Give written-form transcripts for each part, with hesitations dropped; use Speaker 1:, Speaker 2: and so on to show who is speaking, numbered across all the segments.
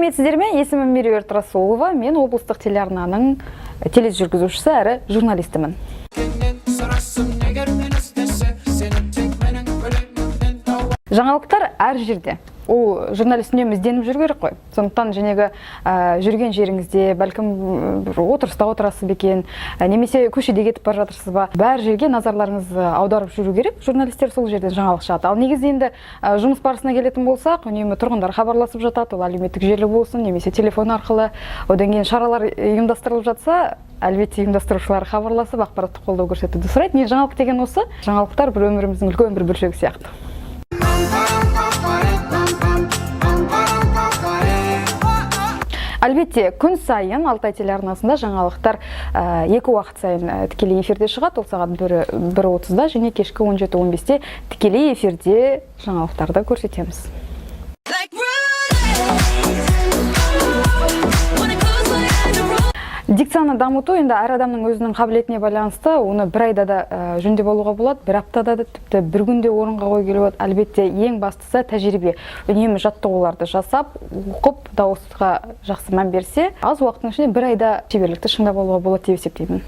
Speaker 1: Сәлеметсіздер ме? Есімім Меруерт Расулова. Мен облыстық телеарнаның тележүргізушісі әрі журналистімін. Жаңалықтар әр жерде. Ол журналист үнемі ізденіп жүру керек қой. Сондықтан женегі жүрген жеріңізде, бәлкім отырыста отырасыз бекен, немесе көшеде кетіп бара жатырсыз ба, бәр жерге назарларыңыз аударып жүру керек. Журналистер сол жерден жаңалық шығады. Ал негізінде енді жұмыс барысына келетін болсақ, үнемі тұрғындар хабарласып жатады, ол әлеуметтік желі болсын, немесе телефон арқылы. Одан кейін шаралар ұйымдастырылып жатса, әлбетте ұйымдастырушылар хабарласып, ақпараттық қолдау көрсетуді сұрайды. Не жаңалық деген осы? Жаңалықтар бір өміріміздің үлкен бір бөлшегі сияқты. Әлбетте, күн сайын Алтай телеарнасында жаңалықтар 2 уақыт сайын тікелей эфирде шығады. Ол сағат 1:30-да және кешкі 17:15-те тікелей эфирде жаңалықтарды көрсетеміз. Дикцияны дамыту енді әр адамның өзінің қабілетіне байланысты, оны бір айда да жөндеп алуға болады, бір аптада да, тіпті бір күнде орынға қойуға болады. Әлбетте, ең бастысы тәжірибе. Үнемі жаттығуларды жасап, оқып, дауысқа жақсы мән берсе, аз уақыттың ішінде бір айда шеберлікті шыңдап алуға болады деп есептеймін.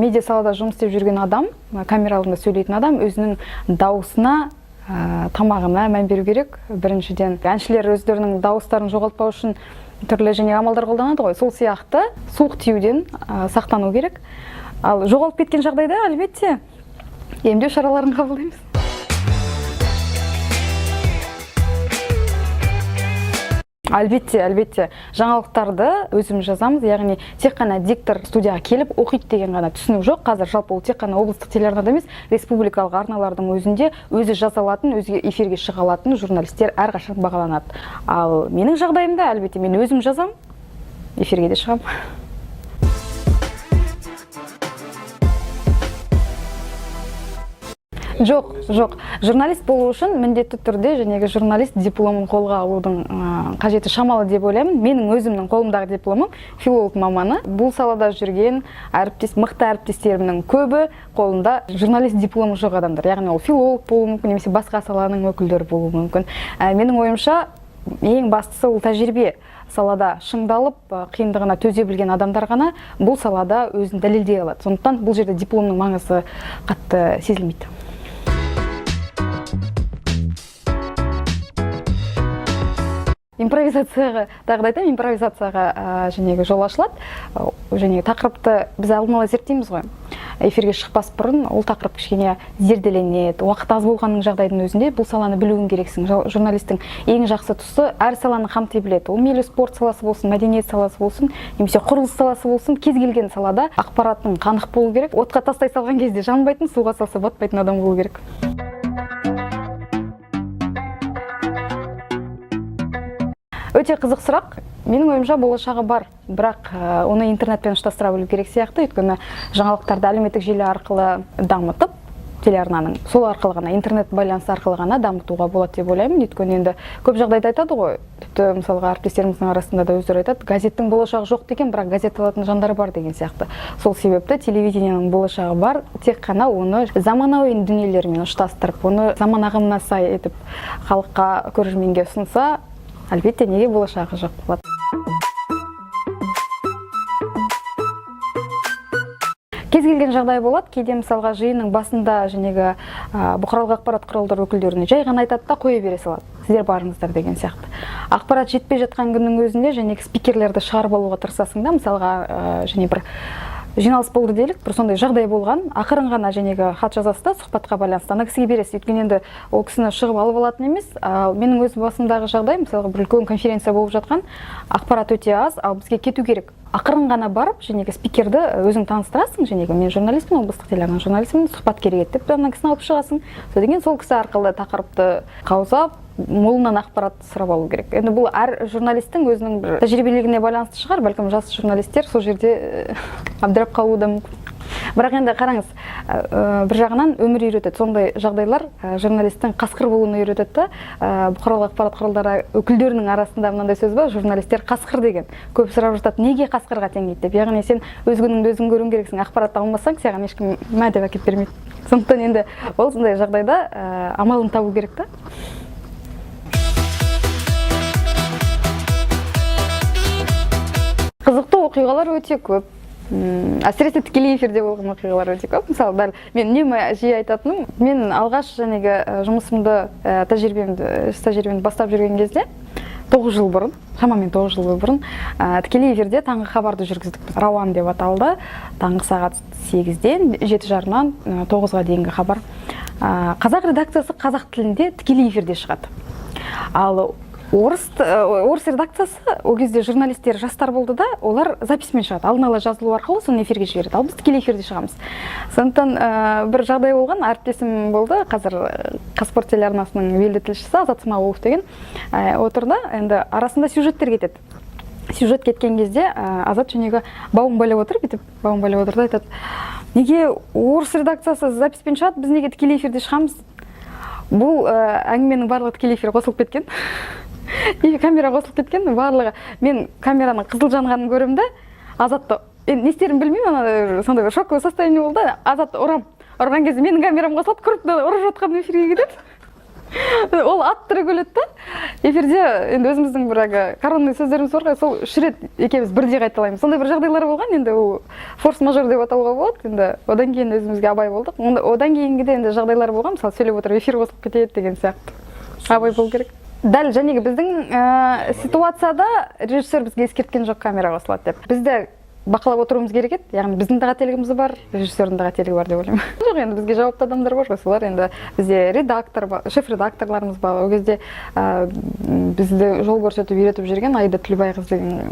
Speaker 1: Медиа салада жұмыс істеп жүрген адам, камера алдында сөйлейтін адам өзінің дауысына, тамағына мән беру керек. Біріншіден, әншілер өздерінің дауыстарын жоғалтпау үшін түрлі және амалдар қолданады ғой. Сол сияқты суық тиюден сақтану керек. Ал жоғалып кеткен жағдайда әлбетте емдеу шараларын қабылдаймыз. Әлбетте, жаңалықтарды өзім жазамыз, яғни тек қана диктор студияға келіп оқиды деген ғана түсіну жоқ. Қазір жалпы ол тек қана облыстық телеарнада емес, республикалық арналардың өзінде өзі жаза алатын, өзге эфирге шыға алатын журналистер әрқашан бағаланады. Ал менің жағдайымда әлбетте мен өзім жазам, эфирге де шығам. Жоқ. Журналист болу үшін міндетті түрде женегі журналист дипломын қолға алудың қажеті шамалы деп ойлаймын. Менің өзімнің қолымдағы дипломым филолог маманы. Бұл салада жүрген мықты әріптестерімнің көбі қолында журналист дипломы жоқ адамдар. Яғни ол филолог болуы мүмкін, немесе басқа саланың өкілдері болуы мүмкін. Менің ойымша, ең бастысы ол тәжірибе. Салада шыңдалып, қиындығына төзе білген адамдар ғана бұл салада өзін дәлелдей алады. Сондықтан бұл жерде дипломның маңызы қатты сезілмейді. Импровизацияға, тағы да айтамын, импровизацияға женегі жол ашылады. Женегі тақырыпты біз алдын ала зерттейміз ғой. Эфирге шықпас бұрын ол тақырып кішкене зерделенеді. Уақыт аз болғанның жағдайдың өзінде бұл саланы білуің керексің. Журналистің ең жақсы тұсы әр саланы қамти біледі. Ол мейлі спорт саласы болсын, мәдениет саласы болсын, немесе құрылыс саласы болсын, кез келген салада ақпараттың қанық болу керек. Отқа тастай салған кезде жанбайтын, суға салса батпайтын адам болу керек. Өте қызық сұрақ. Менің ойымша болашағы бар, бірақ оны интернетпен ұштастыра білу керек сияқты. Өйткені жаңалықтарды әлеуметтік желі арқылы дамытып, телеарнаның сол арқылы ғана, интернет байланысы арқылы ғана дамытуға болады деп ойлаймын. Өйткені енді көп жағдайда айтады ғой. Тіпті мысалға әріптестеріміздің арасында да өздері айтады, газеттің болашағы жоқ деген, бірақ газет алатын жандар бар деген сияқты. Сол себепті телевидениенің болашағы бар, тек қана оны заманауи дүниелермен ұштастырып, оны заман ағымына сай етіп халыққа, көрерменге ұсынса, әлбетте неге болашағы жоқ болады. Кез келген жағдай болады. Кейде мысалға жиынның басында женегі бұқаралық ақпарат құралдары өкілдеріне жай ғана айтады да қоя бере салады. Сіздер барыңыздар деген сияқты. Ақпарат жетпей жатқан күннің өзінде женегі спикерлерді шығарып алуға тырысасың да, мысалға және бір жиналыс болды делік, бір сондай жағдай болған, ақырын ғана женегі хат жазасыз да, сұхбатқа байланысты ана кісіге бересіз. Өйткені енді ол кісіні шығып алып алатын емес. Менің өз басымдағы жағдай, мысалға бір үлкен конференция болып жатқан, ақпарат өте аз, ал бізге кету керек. Ақырын ғана барып, женегі спикерді өзің таныстырасың, женегі мен журналистпін, облыстық телеарнаның журналистімін, сұхбат керек еді деп ана кісіні алып шығасың. Содан кейін сол кісі арқылы тақырыпты қаузап, молынан ақпарат сұрап алу керек. Енді бұл әр журналистің өзінің бір тәжірибелігіне байланысты шығар, бәлкім жас журналистер сол жерде абдырап қалуы да мүмкін. Бірақ енді қараңыз, бір жағынан өмір үйретеді. Сондай жағдайлар журналисттің қасқыр болуын үйретеді да. Бұқаралық ақпарат құралдары өкілдерінің арасында мынандай сөз бар, журналистер қасқыр деген. Көп сұрап жатады, неге қасқырға теңейді деп. Яғни сен өзіңнің өзің көруің керексің, ақпаратты алмасаң, саған ешкім мә деп әкеп бермейді. Сондықтан енді ол сондай жағдайда амалын табу керек та. Қызықты оқиғалар өте көп. Әсіресе тікелей эфирде болған оқиғалар өте көп. Мысалы, дәл мен үнемі жиі айтатыным, мен алғаш жұмысымды, стажировкамды бастап жүрген кезде 9 жыл бұрын, шамамен 9 жыл бұрын, тікелей эфирде таңғы хабарды жүргіздік. Рауан деп аталды. Таңғы сағат 8-ден 7:30-нан 9-ға дейінгі хабар. Қазақ редакциясы қазақ тілінде тікелей эфирде шығады. Ал орыс редакциясы, ол кезде журналистер жастар болды да, олар записьмен шығады. Алдын ала жазылу арқылы соны эфирге жібереді. Ал біз тікелей эфирде шығамыз. Сондықтан бір жағдай болған, әріптесім болды, қазір Қазспорт телеарнасының белді тілшісі Азат Смағұлов деген отырды. Енді арасында сюжеттер кетеді. Сюжет кеткен кезде Азат жаңағы бауын байлап отыр, бүйтіп бауын байлап отыр да айтады: неге орыс редакциясы записпен шығады, біз неге тікелей эфирде шығамыз? Бұл әңгіменің барлығы тікелей эфирге қосылып кеткен. Камера қосылып кеткен, барлығы. Мен камераның қызыл жанғанын көрем де, Азатты, не істерін білмеймін, сондай бір шоковый состояние болды. Азатты ұрған кезде менің камерам қосылып, көріп ұрып жатқан эфирге кетеді. Ол ат түрі көледі да. Эфирде енді өзіміздің бір коронный сөздеріміз бар ғой, сол үш рет екеуміз бірдей қайталаймыз. Сондай бір жағдайлар болған, енді ол форс-мажор деп атауға болады. Енді одан кейін өзімізге абай болдық. Одан кейінгі де енді жағдайлар болған, мысалы сөйлеп отырып эфир қосылып кетеді деген сияқты. Абай болу керек. Дәл жәнегі біздің ситуацияда режиссер бізге ескерткен жоқ, камера қосылады деп. Бізді бақылап отыруымыз керек еді. Яғни біздің де қателігіміз бар, режиссердің де қателігі бар деп ойлаймын. Жоқ, енді бізге жауапты адамдар бар ғой, солар енді бізде редактор бар, шеф-редакторларымыз бар. Ол кезде бізді жол көрсетіп үйретіп жүрген Аида Түлебайқызы деген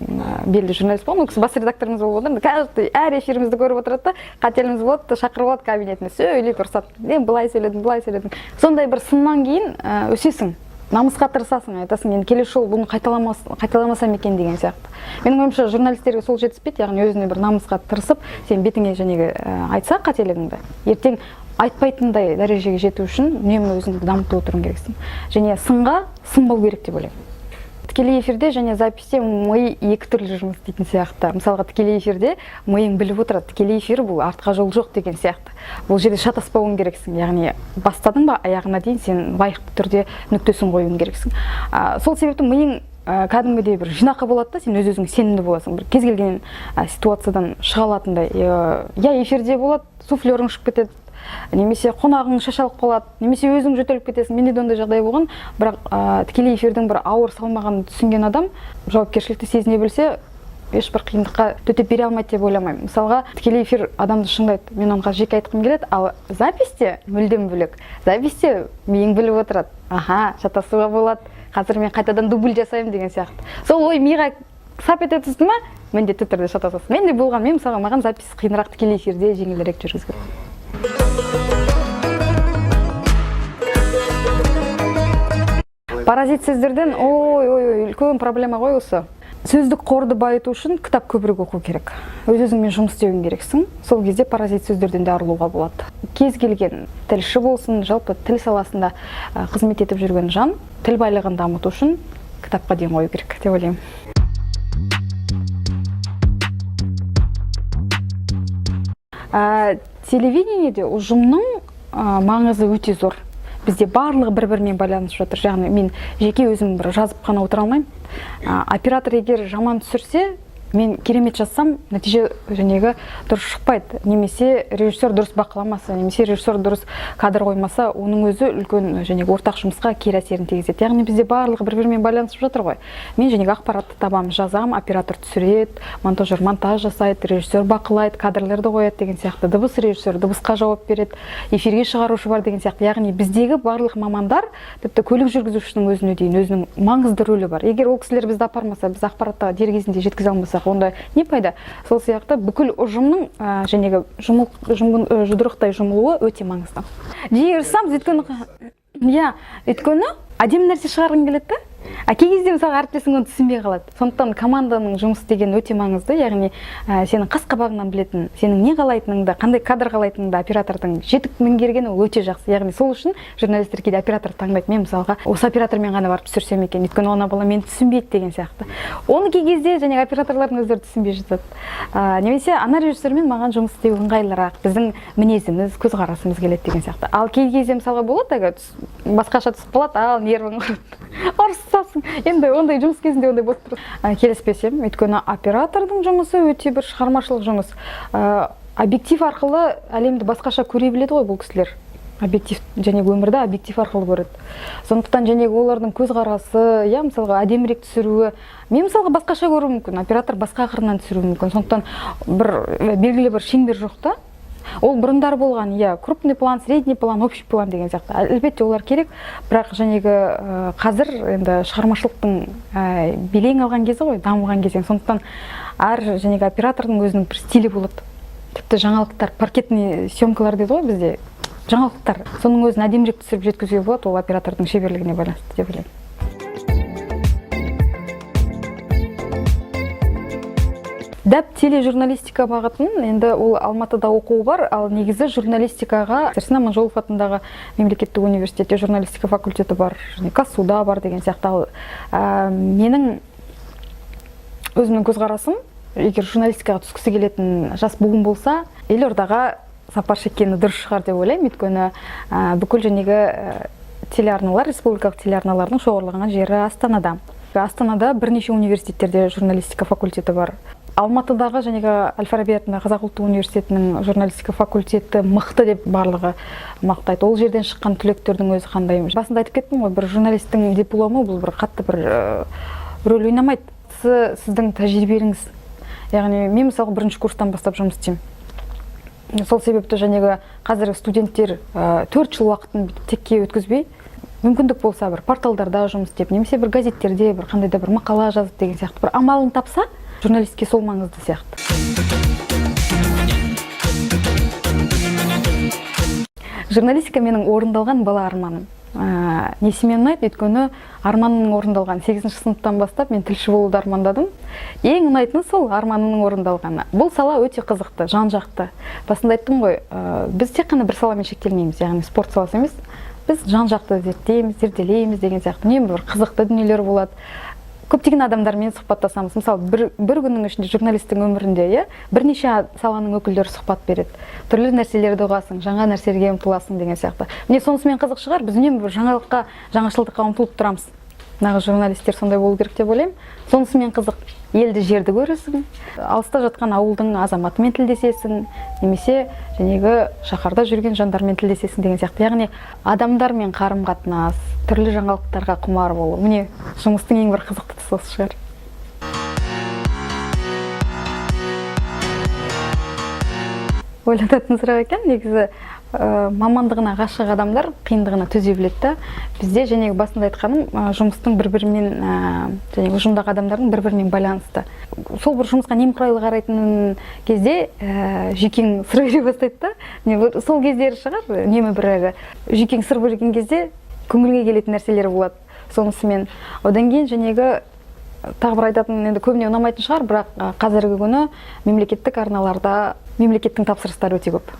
Speaker 1: белді журналист болған. Ол кісі бас редакторымыз болып отыр. Каждый әр эфирімізді көріп отырады да, қателігіміз болады, шақырып алады кабинетіне, сөйлеп ұрсады. Мен былай сөйледім. Сондай бір сыннан кейін өсесің. Намысқа тырысасың, айтасың, енді келесі жолы бұны қайталамасам екен деген сияқты. Менің ойымша журналистерге сол жетіспейді, яғни өзіне бір намысқа тырысып, сен бетіңе жәнегі айтса қателігіңді, ертең айтпайтындай дәрежеге жету үшін үнемі өзіңді дамытып отыруың керексің. Және сынға сын болу керек деп ойлаймын. Тікелей эфирде және записте ми екі түрлі жұмыс істейтін сияқты. Мысалға тікелей эфирде миың біліп отырады, тікелей эфир бұл артқа жол жоқ деген сияқты. Бұл жерде шатаспауың керексің. Яғни бастадың ба, аяғына дейін сен лайықты түрде нүктесін қоюың керексің. Сол себепті миың кәдімгідей бір жинақы болады да, сен өз-өзіңе сенімді боласың. Бір кез келген ситуациядан шыға алатындай. Я эфирде болады, суфлерің шығып кетеді, немесе қонағың шашалып қалады, немесе өзің жөтеліп кетесің. Менде де ондай жағдай болған, бірақ тікелей эфирдің бір ауыр салмағын түсінген адам жауапкершілікті сезіне білсе, ешбір қиындыққа төтеп бере алмайды деп ойламаймын. Мысалға, тікелей эфир адамды шыңдайды. Мен оған жеке айтқым келеді, ал записте мүлдем бөлек. Записте миың біліп отырады. Аха, шатасуға болады. Қазір мен қайтадан дубль жасаймын деген сияқты. Сол ой миға сап ете түсті ма, міндетті түрде шатасасың. Менде болған, мен мысалға маған запис қиынырақ, тікелей эфирде жеңілірек жүргізген. Паразит сөздерден үлкен проблема ғой осы. Сөздік қорды байыту үшін кітап көбірек оқу керек. Өз-өзіңмен жұмыс істеуің керексің. Сол кезде паразит сөздерден де арылуға болады. Кез келген тілші болсын, жалпы тіл саласында қызмет етіп жүрген жан тіл байлығын дамыту үшін кітапқа ден қою керек деп ойлаймын. Телевидениеде ұжымның маңызы өте зор. Бізде барлығы бір-бірімен байланысып жатыр. Яғни мен жеке өзім бір жазып қана отыра алмаймын. Оператор егер жаман түсірсе, мен керемет жазсам, нәтиже жәнегі дұрыс шықпайды. Немесе режиссер дұрыс бақыламаса, немесе режиссер дұрыс кадр қоймаса, оның өзі үлкен жәнегі ортақ жұмысқа кері әсерін тигізеді. Яғни бізде барлығы бір-бірімен байланысып жатыр ғой. Мен жәнегі ақпаратты табам, жазам, оператор түсіреді, монтажер монтаж жасайды, режиссер бақылайды, кадрлерді қояды деген сияқты. Дыбыс режиссер дыбысқа жауап береді, эфирге шығарушы бар деген сияқты. Яғни біздегі барлық мамандар, тіпті көлік жүргізушінің өзіне дейін өзінің маңызды рөлі бар. Егер ол кісілер бізді апармаса, біз ақпаратты дер кезінде жеткізе алмасақ, онда не пайда? Сол сияқты бүкіл ұжымның жәнегі жұдырықтай жұмылуы өте маңызды. Жиі ұрсам, өйткені әдемі нәрсе шығарғың келеді да? кей кезде мысалы әріптесің оны түсінбей қалады. Сондықтан команданың жұмысы деген өте маңызды, яғни сенің қас-қабағыңнан білетін, сенің не қалайтыныңды, қандай кадр қалайтыныңды оператордың жетік меңгерген ол өте жақсы. Яғни сол үшін журналистер кейде оператор таңдайды. Мен мысалға осы оператормен ғана барып түсірсем екен, өйткені ана бала мені түсінбейді деген сияқты. Оны кей кезде және операторлардың өздері түсінбей жатады. Немесе ана режиссермен маған жұмыс істеу ыңғайлырақ, біздің мінезіміз, көзқарасымыз келеді деген сияқты. Ал кей кезде мысалға болады, басқаша түсіп қалады, ал нервің ұрысасың. Енді ондай жұмыс кезінде ондай болып тұрады. Келіспесем, өйткені оператордың жұмысы өте бір шығармашылық жұмыс. Объектив арқылы әлемді басқаша көре біледі ғой бұл кісілер. Объектив және өмірді объектив арқылы көреді. Сондықтан және олардың көзқарасы, мысалға әдемірек түсіруі, мен мысалға басқаша көруім мүмкін, оператор басқа қырынан түсіруі мүмкін. Сондықтан белгілі бір шеңбер жоқ та. Ол бұрындар болған, крупный план, средний план, общий план деген сияқты. Әлбетте олар керек, бірақ қазір енді шығармашылықтың белең алған кезі ғой, дамыған кезең. Сондықтан әр оператордың өзінің бір стилі болады. Тіпті жаңалықтар, паркетный съемкалар дейді ғой бізде. Жаңалықтар, соның өзін әдемірек түсіріп жеткізуге болады, ол оператордың шеберлігіне байланысты деп ойлаймын. Дәп тележурналистика бағытын, енді ол Алматыда оқуы бар, ал негізі журналистикаға Серсін Аманжолов атындағы мемлекеттік университетте журналистика факультеті бар, КАСУда бар деген сияқты. Менің өзімнің көзқарасым, егер журналистикаға түскісі келетін жас буын болса, елордаға сапар шеккені дұрыс шығар деп ойлаймын, өйткені бүкіл телеарналар, республикалық телеарналардың шоғырланған жері Астанада. Астанада бірнеше университеттерде журналистика факультеті бар. Алматыдағы Әл-Фараби атындағы Қазақ ұлттық университетінің журналистика факультеті мықты деп барлығы мақтайды. Ол жерден шыққан түлектердің өзі қандай. Басында айтып кеттім ғой, бір журналисттің дипломы бұл бір қатты бір рөл ойнамайды. Сіздің тәжірибеңіз. Яғни мен мысалы бірінші курстан бастап жұмыс істеймін. Сол себепті қазіргі студенттер 4 жыл уақытын текке өткізбей, мүмкіндік болса бір порталдарда жұмыс істеп, немесе бір газеттерде бір қандай да бір мақала жазып деген сияқты бір амалын тапса, журналистке сол маңызды сияқты. Журналистика менің орындалған бала арманым. Несімен ұнайды, өйткені арманымның орындалған 8-ші сыныптан бастап мен тілші болуды армандадым. Ең ұнайтыны сол арманымның орындалғаны. Бұл сала өте қызықты, жан-жақты. Басында айттым ғой, біз тек қана бір саламен шектелмейміз, яғни спорт саласы емес. Біз жан-жақты зерттейміз, зерделейміз деген сияқты. Үнемі бір қызықты дүниелер болады. Көптеген адамдармен сұхбаттасамыз. Мысалы, бір күннің ішінде журналистің өмірінде, бірнеше саланың өкілдері сұхбат береді. Түрлі нәрселерді ұғасың, жаңа нәрселерге ұмтыласың деген сияқты. Міне сонысымен қызық шығар, біз үнемі бір жаңалыққа, жаңашылдыққа ұмтылып тұрамыз. Нағыз журналистер сондай болу керек деп ойлаймын. Сонысымен қызық, елді жерді көресің, алыста жатқан ауылдың азаматымен тілдесесің, немесе шаһарда жүрген жандармен тілдесесің деген сияқты. Яғни адамдармен қарым-қатынас, түрлі жаңалықтарға құмар болу. Міне жұмыстың ең бір қызықты тұсы шығар. Ойланатын сұрақ екен, негізі мамандығына ғашық адамдар қиындығына төзе біледі. Бізде басында айтқаным, жұмыстың бір-бірімен, ұжымдағы адамдардың бір-бірімен байланысты. Сол бір жұмысқа немқұрайлы қарайтын кезде жүйкең сыр бере бастайды да. Сол кездері шығар, немі бір жүйкең сыр берген кезде көңілге келетін нәрселер болады. Сонысымен одан кейін тағы бір айтатын, енді көбіне ұнамайтын шығар, бірақ қазіргі күні мемлекеттік арналарда мемлекеттің тапсырыстары өте көп.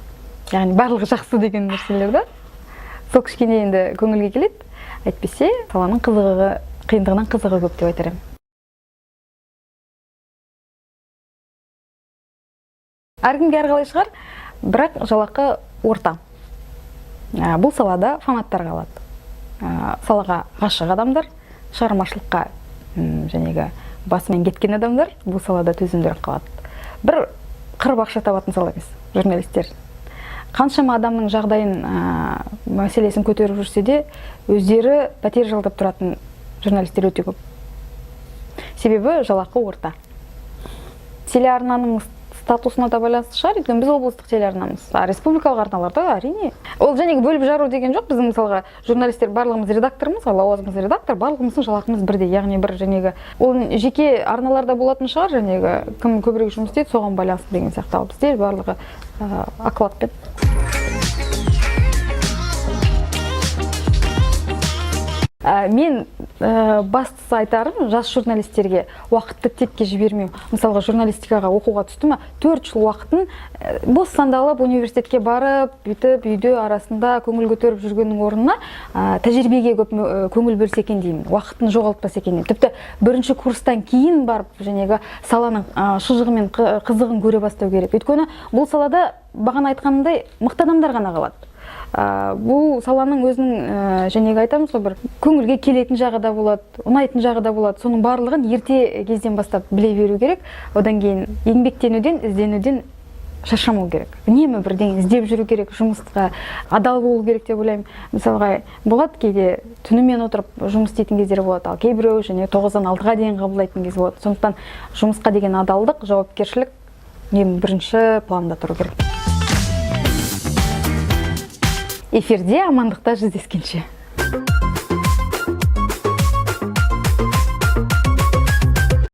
Speaker 1: Яғни барлығы жақсы деген нәрселерді. Сол кішкене енді көңілге келеді. Әйтпесе, саланың қызығы, қиындығынан қызығы көп деп айтарым. Әркімге әрқалай шығар, бірақ жалақы орта. Бұл салада фанаттар қалады. Салаға ғашық адамдар, шығармашылыққа басымен кеткен адамдар бұл салада төзімдірек қалады. Бір қырып ақша табатын сала емес, журналистер. Қаншама адамның жағдайын, мәселесін көтеріп жүрсе де, өздері пәтер жалдап тұратын журналистер өте көп. Себебі жалақы орта. Телеарнаның статусына да байланысты шығар, өйткені біз облыстық телеарнамыз. Республикалық арналарда әрине. Ол бөліп жару деген жоқ. Біздің мысалға журналистер барлығымыз редакторымыз, лауазымыз редактор, барлығымыздың жалақымыз бірдей. Яғни бір ол жеке арналарда болатын шығар, кім көбірек жұмыс істейді, соған байланысты деген сияқты. Ал бізде барлығы окладпен. Мен бастысы айтарым жас журналистерге уақытты текке жібермеу. Мысалға журналистикаға оқуға түсті ма, 4 жыл уақытын бос сандалып университетке барып, бүйтіп үйде арасында көңіл көтеріп жүргеннің орнына тәжірибеге көп көңіл бөлсе екен деймін. Уақытын жоғалтпаса екен деймін. Тіпті бірінші курстан кейін барып, жаңағы саланың шыжығы мен қызығын көре бастау керек. Өйткені бұл салада бағана айтқанымдай мықты адамдар ғана қалады. Бұл саланың өзінің жәнегі айтамыз ғой, бір көңілге келетін жағы да болады, ұнайтын жағы да болады. Соның барлығын ерте кезден бастап біле беру керек. Одан кейін еңбектенуден, ізденуден шаршамау керек. Үнемі бірдеңе іздеп жүру керек, жұмысқа адал болу керек деп ойлаймын. Мысалға болады, кейде түнімен отырып жұмыс істейтін кездер болады, ал кейбіреу және 9-дан 6-ға дейін қабылдайтын кез болады. Сондықтан жұмысқа деген адалдық, жауапкершілік бірінші планда тұру керек. Эфирде амандықта жүздескенше.